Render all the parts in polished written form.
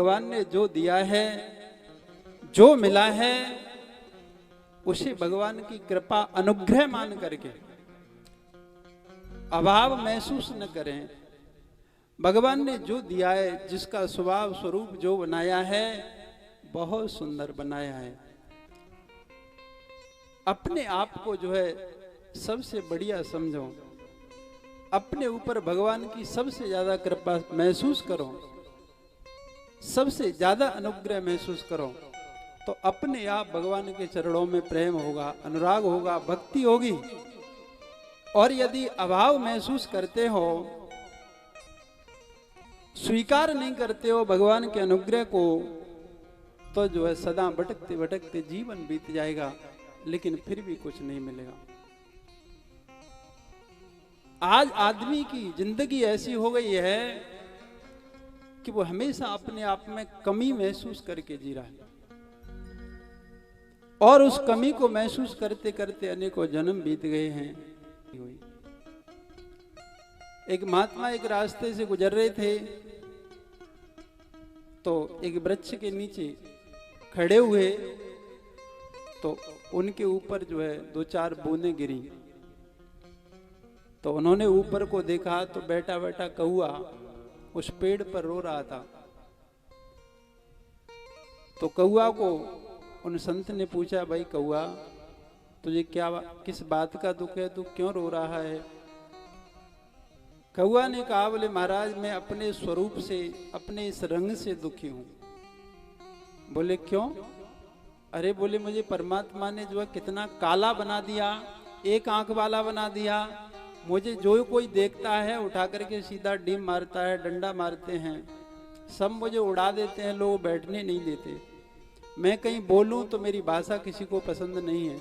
भगवान ने जो दिया है, जो मिला है, उसे भगवान की कृपा अनुग्रह मान करके अभाव महसूस न करें। भगवान ने जो दिया है, जिसका स्वभाव स्वरूप जो बनाया है, बहुत सुंदर बनाया है। अपने आप को जो है सबसे बढ़िया समझो, अपने ऊपर भगवान की सबसे ज्यादा कृपा महसूस करो, सबसे ज्यादा अनुग्रह महसूस करो, तो अपने आप भगवान के चरणों में प्रेम होगा, अनुराग होगा, भक्ति होगी। और यदि अभाव महसूस करते हो, स्वीकार नहीं करते हो भगवान के अनुग्रह को, तो जो है सदा भटकते भटकते जीवन बीत जाएगा, लेकिन फिर भी कुछ नहीं मिलेगा। आज आदमी की जिंदगी ऐसी हो गई है कि वो हमेशा अपने आप में कमी महसूस करके जी रहा है, और उस कमी को महसूस करते करते अनेकों जन्म बीत गए हैं। एक महात्मा एक रास्ते से गुजर रहे थे, तो एक वृक्ष के नीचे खड़े हुए, तो उनके ऊपर जो है 2-4 बूंदें गिरी। तो उन्होंने ऊपर को देखा तो बैठा बैठा कौआ उस पेड़ पर रो रहा था। तो कौआ को उन संत ने पूछा, भाई कौआ, तुझे क्या किस बात का दुख है, तू क्यों रो रहा है? कौआ ने कहा, बोले महाराज, मैं अपने स्वरूप से, अपने इस रंग से दुखी हूं। बोले क्यों? अरे बोले, मुझे परमात्मा ने जो है कितना काला बना दिया, एक आंख वाला बना दिया। मुझे जो कोई देखता है उठा करके सीधा डीम मारता है, डंडा मारते हैं, सब मुझे उड़ा देते हैं, लोग बैठने नहीं देते। मैं कहीं बोलूं तो मेरी भाषा किसी को पसंद नहीं है।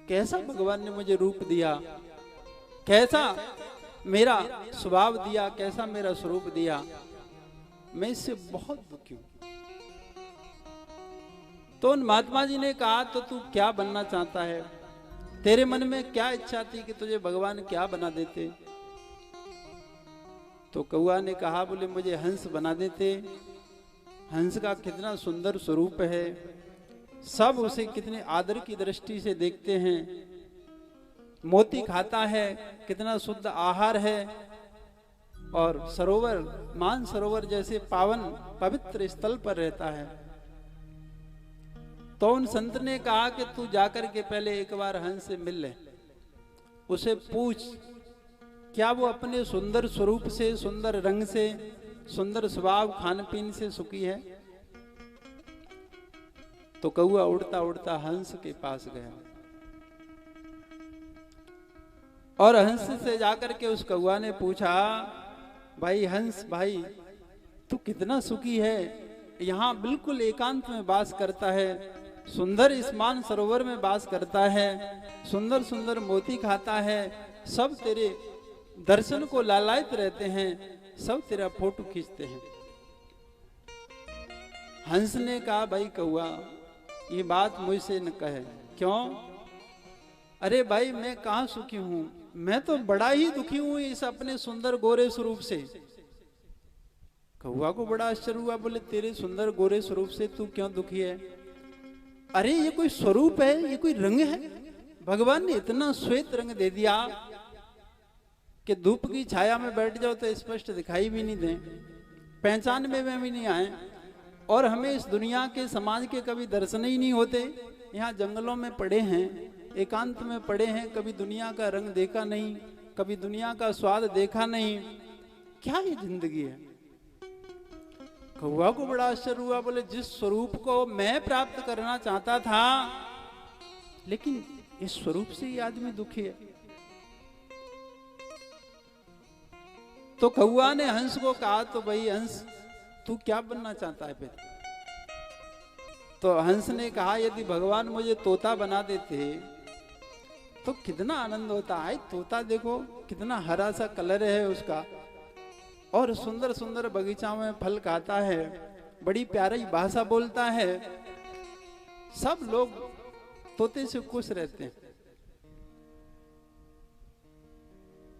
कैसा भगवान ने मुझे रूप दिया, कैसा मेरा स्वभाव दिया, कैसा मेरा स्वरूप दिया, मैं इससे बहुत दुखी हूं। तो उन महात्मा जी ने कहा, तो तू क्या बनना चाहता है? तेरे मन में क्या इच्छा थी कि तुझे भगवान क्या बना देते? तो कौआ ने कहा, बोले मुझे हंस बना देते। हंस का कितना सुंदर स्वरूप है, सब उसे कितने आदर की दृष्टि से देखते हैं। मोती खाता है, कितना शुद्ध आहार है, और सरोवर, मान सरोवर जैसे पावन पवित्र स्थल पर रहता है। तो उन संत ने कहा कि तू जाकर के पहले एक बार हंस से मिल ले, उसे पूछ क्या वो अपने सुंदर स्वरूप से, सुंदर रंग से, सुंदर स्वभाव, खान पीन से सुखी है। तो कौआ उड़ता उड़ता हंस के पास गया, और हंस से जाकर के उस कौआ ने पूछा, भाई हंस भाई, तू कितना सुखी है, यहाँ बिल्कुल एकांत में वास करता है, सुंदर इस मान सरोवर में वास करता है, सुंदर सुंदर मोती खाता है, सब तेरे दर्शन को लालायित रहते हैं, सब तेरा फोटो खींचते हैं। हंस ने कहा, भाई कौआ, ये बात मुझसे न कहे। क्यों? अरे भाई, मैं कहाँ सुखी हूं, मैं तो बड़ा ही दुखी हूं इस अपने सुंदर गोरे स्वरूप से। कौआ को बड़ा आश्चर्य हुआ, बोले तेरे सुंदर गोरे स्वरूप से तू क्यों दुखी है? अरे ये कोई स्वरूप है, ये कोई रंग है? भगवान ने इतना श्वेत रंग दे दिया कि धूप की छाया में बैठ जाओ तो स्पष्ट दिखाई भी नहीं दे, पहचान में भी नहीं आए, और हमें इस दुनिया के समाज के कभी दर्शन ही नहीं होते। यहाँ जंगलों में पड़े हैं, एकांत में पड़े हैं, कभी दुनिया का रंग देखा नहीं, कभी दुनिया का स्वाद देखा नहीं। क्या ये जिंदगी है? कौआ को बड़ा आश्चर्य हुआ, बोले जिस स्वरूप को मैं प्राप्त करना चाहता था, लेकिन इस स्वरूप से ये आदमी दुखी है। तो कौआ ने हंस को कहा, तो भाई हंस, तू क्या बनना चाहता है फिर? तो हंस ने कहा, यदि भगवान मुझे तोता बना देते तो कितना आनंद होता है। तोता देखो कितना हरा सा कलर है उसका, और सुंदर सुंदर बगीचा में फल खाता है, बड़ी प्यारी भाषा बोलता है, सब लोग तोते से खुश रहते हैं।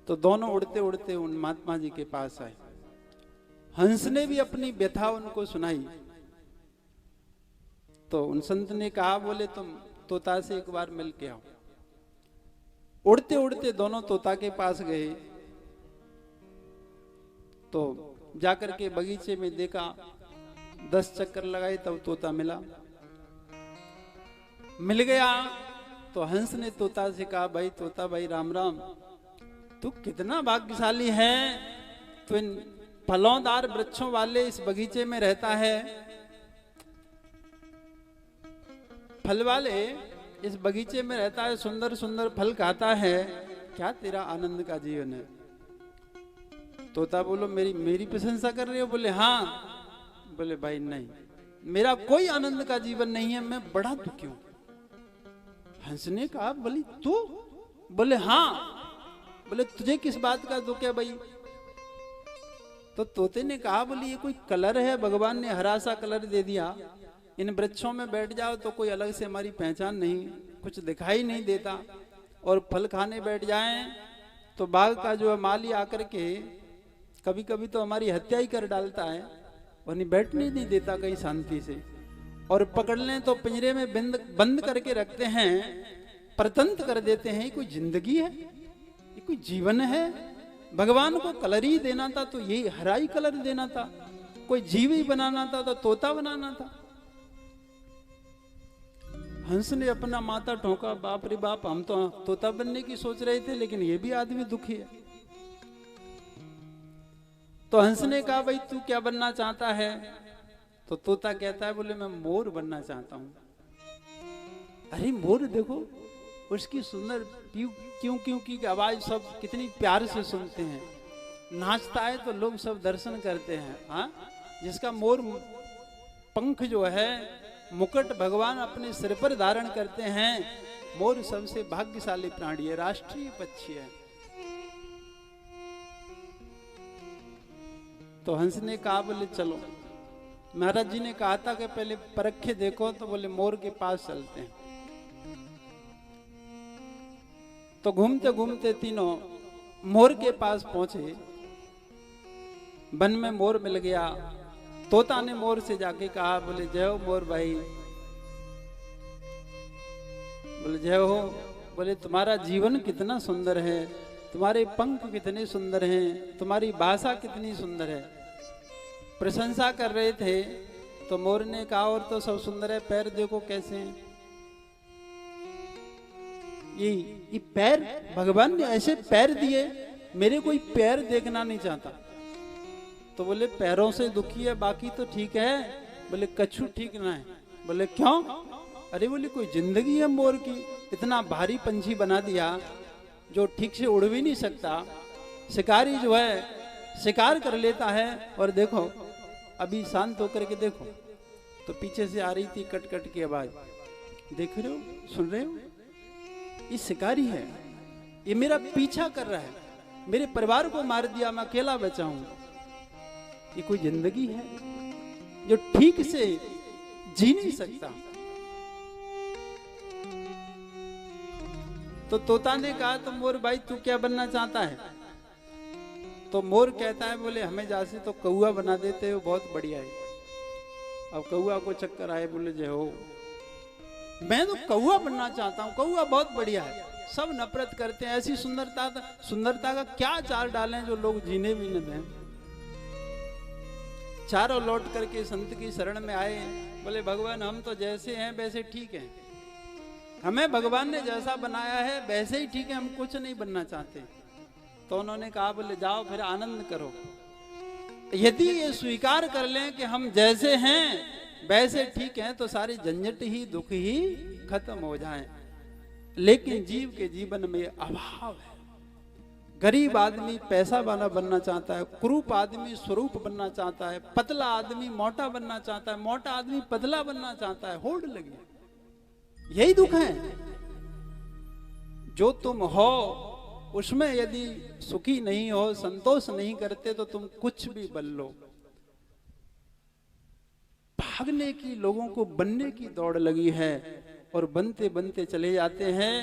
तो दोनों उड़ते उड़ते उन महात्मा जी के पास आए, हंस ने भी अपनी व्यथा उनको सुनाई। तो उन संत ने कहा, बोले तुम तोता से एक बार मिल के आओ। उड़ते उड़ते दोनों तोता के पास गए। तो जाकर के बगीचे में देखा, 10 चक्कर लगाए तब तोता मिल गया। तो हंस ने तोता से कहा, भाई तोता भाई राम राम, तू कितना भाग्यशाली है, तो इन फलोंदार वृक्षों वाले इस बगीचे में रहता है, फल वाले इस बगीचे में रहता है, सुंदर सुंदर फल खाता है, क्या तेरा आनंद का जीवन है? तोता बोलो, मेरी प्रशंसा कर रहे हो? बोले हाँ। बोले भाई नहीं, मेरा कोई आनंद का जीवन नहीं है, मैं बड़ा दुखी हूं। हंस ने कहा, बोली तू? बोले हाँ। बोले तुझे किस बात का दुख है भाई? तो तोते ने कहा, बोली ये कोई कलर है, भगवान ने हरा सा कलर दे दिया, इन वृक्षों में बैठ जाओ तो कोई अलग से हमारी पहचान नहीं, कुछ दिखाई नहीं देता, और फल खाने बैठ जाएं तो बाघ का जो है माली आकर के कभी कभी तो हमारी हत्या ही कर डालता है, वहीं बैठने नहीं देता कहीं शांति से, और पकड़ लें तो पिंजरे में बंद करके रखते हैं, परतंत्र कर देते हैं। ये कोई जिंदगी है? ये कोई जीवन है? भगवान को कलर ही देना था तो ये हरा ही कलर देना था, कोई जीव ही बनाना था तो तोता बनाना था। हंस ने अपना माथा ठोका, बाप रे बाप, हम तो तोता बनने की सोच रहे थे, लेकिन ये भी आदमी दुखी है। तो हंस ने कहा, भाई तू क्या बनना चाहता है? तो तोता कहता है, बोले मैं मोर बनना चाहता हूं। अरे मोर देखो, उसकी सुंदर क्यों क्यों की आवाज सब कितनी प्यार से सुनते हैं, नाचता है तो लोग सब दर्शन करते हैं। हाँ, जिसका मोर पंख जो है, मुकुट भगवान अपने सिर पर धारण करते हैं, मोर सबसे भाग्यशाली प्राणी है, राष्ट्रीय पक्षी है। तो हंस ने कहा, बोले चलो। महाराज जी ने कहा था कि पहले परखे देखो, तो बोले मोर के पास चलते हैं। तो घूमते घूमते तीनों मोर के पास पहुंचे। वन में मोर मिल गया। तोता ने मोर से जाके कहा, बोले जय हो मोर भाई। बोले जय हो। बोले तुम्हारा जीवन कितना सुंदर है, तुम्हारे पंख कितने सुंदर हैं, तुम्हारी भाषा कितनी सुंदर है। प्रशंसा कर रहे थे। तो मोर ने कहा, और तो सब सुंदर है, पैर देखो कैसे हैं। ये पैर भगवान ने ऐसे पैर दिए, मेरे कोई पैर देखना नहीं चाहता। तो बोले पैरों से दुखी है, बाकी तो ठीक है। बोले कछू ठीक ना है। बोले क्यों? अरे बोले कोई जिंदगी है मोर की, इतना भारी पंछी बना दिया जो ठीक से उड़ भी नहीं सकता। शिकारी जो है शिकार कर लेता है। और देखो अभी शांत होकर के देखो, तो पीछे से आ रही थी कट कट की आवाज, देख रहे हो, सुन रहे हो? ये शिकारी है, ये मेरा पीछा कर रहा है, मेरे परिवार को मार दिया, मैं अकेला बचा हूं। ये कोई जिंदगी है जो ठीक से जी नहीं सकता। तो तोता ने कहा, तो मोर भाई तू क्या बनना चाहता है? तो मोर कहता है, बोले हमें जैसे तो कौआ बना देते हो, बहुत बढ़िया है। अब कौआ को चक्कर आए, बोले जय हो, मैं तो कौआ बनना चाहता हूँ, कौआ बहुत बढ़िया है। सब नफरत करते हैं, ऐसी सुंदरता का क्या चार डालें जो लोग जीने भी न दें। चारों लौट करके संत की शरण में आए। बोले भगवान हम तो जैसे हैं वैसे ठीक हैं, हमें भगवान ने जैसा बनाया है वैसे ही ठीक है, हम कुछ नहीं बनना चाहते। तो उन्होंने कहा, बोले जाओ फिर आनंद करो। यदि ये स्वीकार कर लें कि हम जैसे हैं वैसे ठीक हैं, तो सारी झंझट ही दुख ही खत्म हो जाएं। लेकिन जीव के जीवन में अभाव है। गरीब आदमी पैसा वाला बनना चाहता है, कुरूप आदमी स्वरूप बनना चाहता है, पतला आदमी मोटा बनना चाहता है, मोटा आदमी पतला बनना चाहता है, होड़ लगी। यही दुख है। जो तुम हो उसमें यदि सुखी नहीं हो, संतोष नहीं करते, तो तुम कुछ भी बन लो। भागने की, लोगों को बनने की दौड़ लगी है, और बनते बनते चले जाते हैं,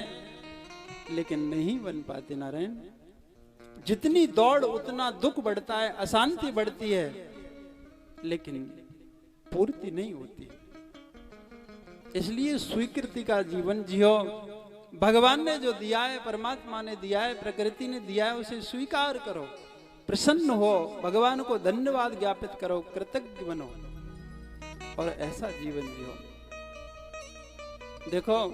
लेकिन नहीं बन पाते। नारायण, जितनी दौड़ उतना दुख बढ़ता है, अशांति बढ़ती है। लेकिन पूर्ति नहीं होती। इसलिए स्वीकृति का जीवन जियो। भगवान ने जो दिया है, परमात्मा ने दिया है, प्रकृति ने दिया है, उसे स्वीकार करो, प्रसन्न हो, भगवान को धन्यवाद ज्ञापित करो, कृतज्ञ बनो और ऐसा जीवन जियो। देखो